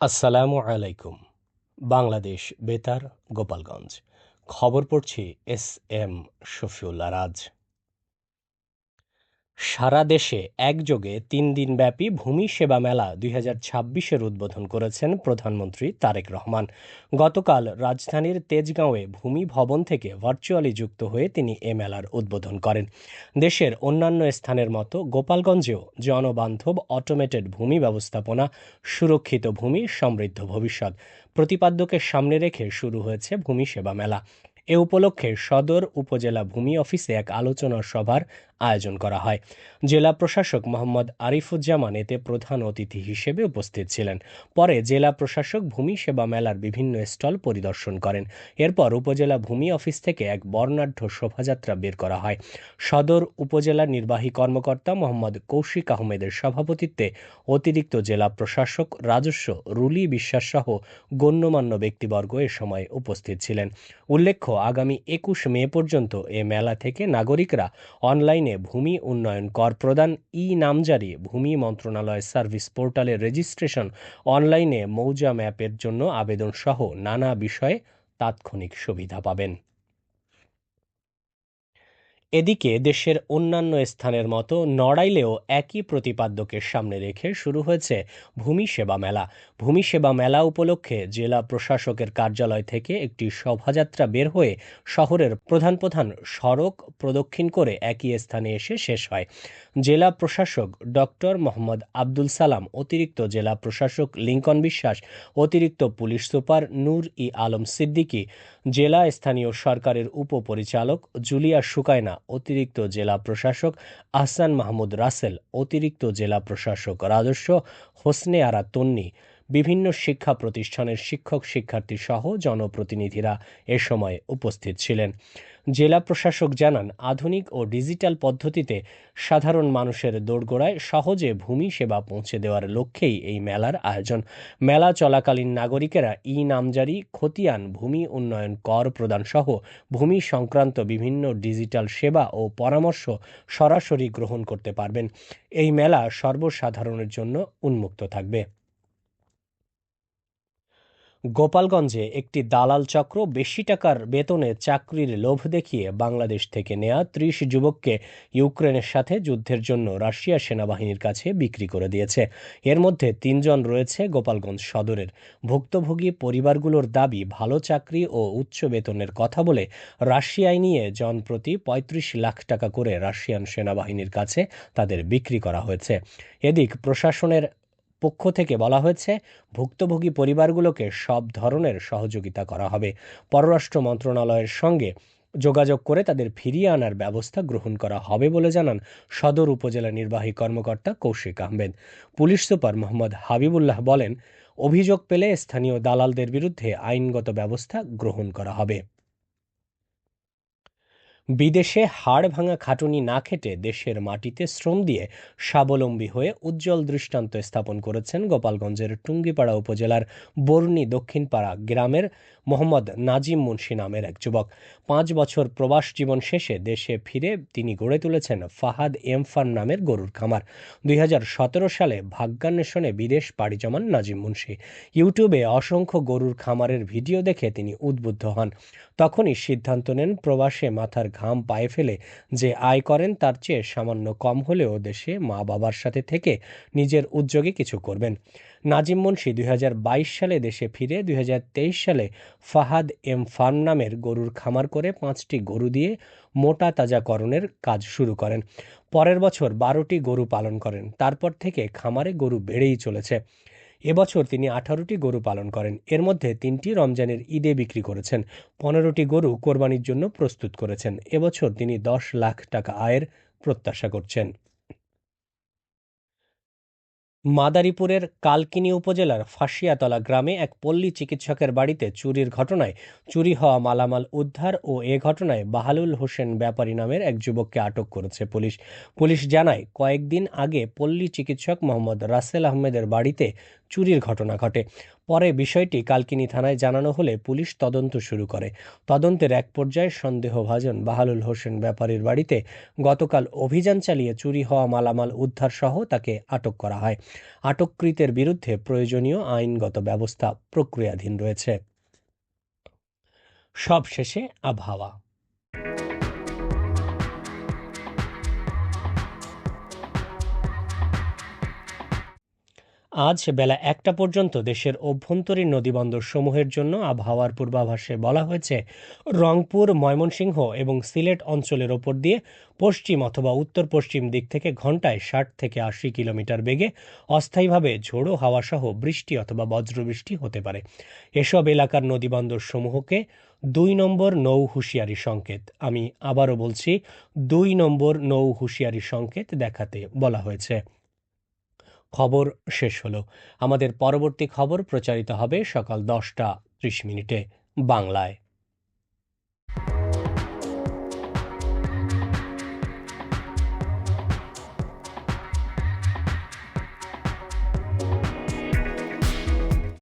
আসসালামু আলাইকুম। বাংলাদেশ বেতার, গোপালগঞ্জ। খবর পড়ছি এস এম শফিউল্লাহ রাজ। সারা দেশে একযোগে ৩ দিনব্যাপী ভূমি সেবা মেলা ২০২৬-এর উদ্বোধন করেছেন প্রধানমন্ত্রী তারেক রহমান। গতকাল রাজধানীর তেজগাঁওয়ে ভূমি ভবন থেকে ভার্চুয়ালি যুক্ত হয়ে তিনি এ মেলার উদ্বোধন করেন। দেশের অন্যান্য স্থানের মতো গোপালগঞ্জেও জনবান্ধব অটোমেটেড ভূমি ব্যবস্থাপনা, সুরক্ষিত ভূমি, সমৃদ্ধ ভবিষ্যৎ প্রতিপাদ্যকে সামনে রেখে শুরু হয়েছে ভূমি সেবা মেলা। এ উপলক্ষে সদর উপজেলা ভূমি অফিসে এক আলোচনা সভার আয়োজন করা হয়। জেলা প্রশাসক মোহাম্মদ আরিফুজ্জামান এতে প্রধান অতিথি হিসেবে উপস্থিত ছিলেন। পরে জেলা প্রশাসক ভূমি সেবা মেলার বিভিন্ন স্টল পরিদর্শন করেন। এরপর উপজেলা ভূমি অফিস থেকে এক বর্ণাঢ্য শোভাযাত্রা বের করা হয়। সদর উপজেলা নির্বাহী কর্মকর্তা মোহাম্মদ কৌশিক আহমেদের সভাপতিত্বে অতিরিক্ত জেলা প্রশাসক রাজস্ব রুলি বিশ্বাস সহ গণ্যমান্য ব্যক্তিবর্গ এ সময় উপস্থিত ছিলেন। উল্লেখ্য, আগামী ২১ মে পর্যন্ত এ মেলা থেকে নাগরিকরা অনলাইনে ভূমি উন্নয়ন কর প্রদান, নামজারি, ভূমি মন্ত্রণালয় সার্ভিস পোর্টালে রেজিস্ট্রেশন, অনলাইনে মৌজা ম্যাপের জন্য আবেদন সহ নানা বিষয়ে তাৎক্ষণিক সুবিধা পাবেন। এদিকে দেশের অন্যান্য স্থানের মতো নড়াইলেও একই প্রতিপাদ্যকে সামনে রেখে শুরু হয়েছে ভূমি সেবা মেলা। ভূমি সেবা মেলা উপলক্ষে জেলা প্রশাসকের কার্যালয় থেকে একটি শোভাযাত্রা বের হয়ে শহরের প্রধান প্রধান সড়ক প্রদক্ষিণ করে একই স্থানে এসে শেষ হয়। জেলা প্রশাসক ডক্টর মোহাম্মদ আব্দুল সালাম, অতিরিক্ত জেলা প্রশাসক লিঙ্কন বিশ্বাস, অতিরিক্ত পুলিশ সুপার নূর ই আলম সিদ্দিকী, জেলা স্থানীয় সরকারের উপপরিচালক জুলিয়া সুকায়না, অতিরিক্ত জেলা প্রশাসক আহসান মাহমুদ রাসেল, অতিরিক্ত জেলা প্রশাসক রাজস্ব হোসনে আরা তন্নি, বিভিন্ন শিক্ষা প্রতিষ্ঠানের শিক্ষক শিক্ষার্থী সহ জনপ্রতিনিধিরা এ সময় উপস্থিত ছিলেন। জেলা প্রশাসক জানান, আধুনিক ও ডিজিটাল পদ্ধতিতে সাধারণ মানুষের দোরগোড়ায় সহজে ভূমি সেবা পৌঁছে দেওয়ার লক্ষ্যেই এই মেলার আয়োজন। মেলা চলাকালীন নাগরিকেরা নামজারি, খতিয়ান, ভূমি উন্নয়ন কর প্রদান সহ ভূমি সংক্রান্ত বিভিন্ন ডিজিটাল সেবা ও পরামর্শ সরাসরি গ্রহণ করতে পারবেন। এই মেলা সর্বসাধারণের জন্য উন্মুক্ত থাকবে। গোপালগঞ্জে একটি দালাল চক্র বেশি টাকার বেতনে চাকরির লোভ দেখিয়ে বাংলাদেশ থেকে নেয়া ৩০ যুবককে ইউক্রেনের সাথে যুদ্ধের জন্য রাশিয়া সেনাবাহিনীর কাছে বিক্রি করে দিয়েছে। এর মধ্যে ৩ জন রয়েছে গোপালগঞ্জ সদরের। ভুক্তভোগী পরিবারগুলোর দাবি, ভালো চাকরি ও উচ্চ বেতনের কথা বলে রাশিয়ায় নিয়ে জনপ্রতি ৩৫ লাখ টাকা করে রাশিয়ান সেনাবাহিনীর কাছে তাদের বিক্রি করা হয়েছে। এদিক প্রশাসনের পক্ষ থেকে বলা হয়েছে, ভুক্তভোগী পরিবারগুলোকে সব ধরনের সহযোগিতা করা হবে। পররাষ্ট্র মন্ত্রণালয়ের সঙ্গে যোগাযোগ করে তাদের ফিরিয়ে আনার ব্যবস্থা গ্রহণ করা হবে বলে জানান সদর উপজেলা নির্বাহী কর্মকর্তা কৌশিক আহমেদ। পুলিশ সুপার মোহাম্মদ হাবিবুল্লাহ বলেন, অভিযোগ পেলে স্থানীয় দালালদের বিরুদ্ধে আইনগত ব্যবস্থা গ্রহণ করা হবে। বিদেশে হাড় ভাঙা খাটুনি না খেটে দেশের মাটিতে শ্রম দিয়ে স্বাবলম্বী হয়ে উজ্জ্বল দৃষ্টান্ত স্থাপন করেছেন গোপালগঞ্জের টুঙ্গিপাড়া উপজেলার বর্ণী দক্ষিণপাড়া গ্রামের মোহাম্মদ নাজিম মুন্সি নামের এক যুবক। ৫ বছর প্রবাস জীবন শেষে দেশে ফিরে তিনি গড়ে তুলেছেন ফাহাদ এম ফার্ম নামের গরুর খামার। ২০১৭ সালে ভাগ্যান্বেষণে বিদেশ পাড়ি জমান নাজিম মুন্সি ইউটিউবে অসংখ্য গরুর খামারের ভিডিও দেখে তিনি উদ্বুদ্ধ হন। তখনই সিদ্ধান্ত নেন, প্রবাসে মাথার ঘাম পায়ে ফেলে যে আয় করেন তার চেয়ে সামান্য কম হলেও দেশে মা বাবার সাথে থেকে নিজের উদ্যোগে কিছু করবেন। নাজিম মুন্সি ২০২২ সালে দেশে ফিরে ২০২৩ সালে ফাহাদ এম ফার্ম নামের গরুর খামার করে ৫টি গরু দিয়ে মোটা তাজাকরণের কাজ শুরু করেন। পরের বছর ১২টি গরু পালন করেন। তারপর থেকে খামারে গরু বেড়েই চলেছে। এবছর তিনি 18টি গরু পালন করেন। এর মধ্যে 3টি রমজানের ঈদে বিক্রি করেছেন। 15টি গরু কোরবানির জন্য প্রস্তুত করেছেন। এবছর তিনি 10 লাখ টাকা আয়ের প্রত্যাশা করছেন। মাদারীপুরের কালকিনি উপজেলার ফাঁসিয়াতলা গ্রামে এক পল্লী চিকিৎসকের বাড়িতে চুরির ঘটনায় চুরি হওয়া মালামাল উদ্ধার ও এ ঘটনায় বাহালুল হোসেন ব্যাপারী নামের এক যুবককে আটক করেছে পুলিশ। পুলিশ জানায়, কয়েকদিন আগে পল্লী চিকিৎসক মোহাম্মদ রাসেল আহমেদের বাড়িতে চুরির ঘটনা ঘটে। পরে বিষয়টি কালকিনি থানায় জানানো হলে পুলিশ তদন্ত শুরু করে। তদন্তের এক পর্যায়ে সন্দেহভাজন বাহালুল হোসেন ব্যাপারীর বাড়িতে গতকাল অভিযান চালিয়ে চুরি হওয়া মালামাল উদ্ধার সহ তাকে আটক করা হয়। আটককৃতের বিরুদ্ধে প্রয়োজনীয় আইনগত ব্যবস্থা প্রক্রিয়াধীন রয়েছে। সবশেষে আবহাওয়া। আজ বেলা ১টা পর্যন্ত দেশের অভ্যন্তরীণ নদীবন্দর সমূহের জন্য আবহাওয়ার পূর্বাভাসে বলা হয়েছে, রংপুর, ময়মনসিংহ এবং সিলেট অঞ্চলের ওপর দিয়ে পশ্চিম অথবা উত্তর পশ্চিম দিক থেকে ঘন্টায় ৬০ থেকে ৮০ কিলোমিটার বেগে অস্থায়ীভাবে ঝোড়ো হাওয়াসহ বৃষ্টি অথবা বজ্রবৃষ্টি হতে পারে। এসব এলাকার নদীবন্দর সমূহকে ২ নম্বর নৌ হুঁশিয়ারি সংকেত, আমি আবারও বলছি, ২ নম্বর নৌ হুঁশিয়ারি সংকেত দেখাতে বলা হয়েছে। খবর শেষ হলো। আমাদের পরবর্তী খবর প্রচারিত হবে সকাল ১০টা ৩০ মিনিটে বাংলায়।